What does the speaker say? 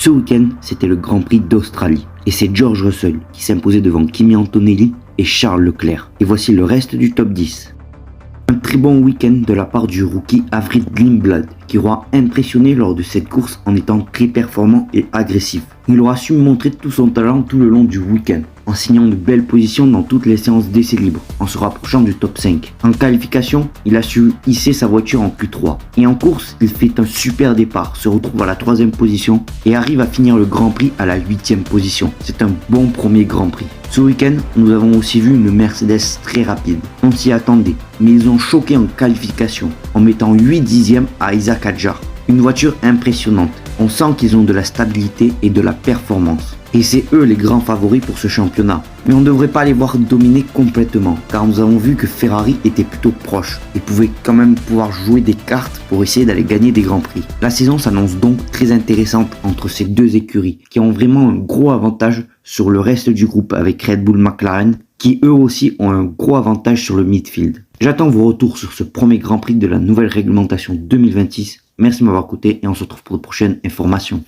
Ce week-end, c'était le Grand Prix d'Australie. Et c'est George Russell qui s'imposait devant Kimi Antonelli et Charles Leclerc. Et voici le reste du top 10. Un très bon week-end de la part du rookie Avrit Lindblad, qui aura impressionné lors de cette course en étant très performant et agressif. Il aura su montrer tout son talent tout le long du week-end, en signant de belles positions dans toutes les séances d'essais libres, en se rapprochant du top 5. En qualification, il a su hisser sa voiture en Q3. Et en course, il fait un super départ, se retrouve à la 3e position et arrive à finir le Grand Prix à la 8e position. C'est un bon premier Grand Prix. Ce week-end, nous avons aussi vu une Mercedes très rapide. On s'y attendait, mais ils ont choqué en qualification, en mettant 8 dixièmes à Isaac Hadjar. Une voiture impressionnante. On sent qu'ils ont de la stabilité et de la performance. Et c'est eux les grands favoris pour ce championnat. Mais on ne devrait pas les voir dominer complètement, car nous avons vu que Ferrari était plutôt proche et pouvait quand même pouvoir jouer des cartes pour essayer d'aller gagner des grands prix. La saison s'annonce donc très intéressante entre ces deux écuries, qui ont vraiment un gros avantage sur le reste du groupe avec Red Bull McLaren, qui eux aussi ont un gros avantage sur le midfield. J'attends vos retours sur ce premier Grand Prix de la nouvelle réglementation 2026. Merci de m'avoir écouté et on se retrouve pour de prochaines informations.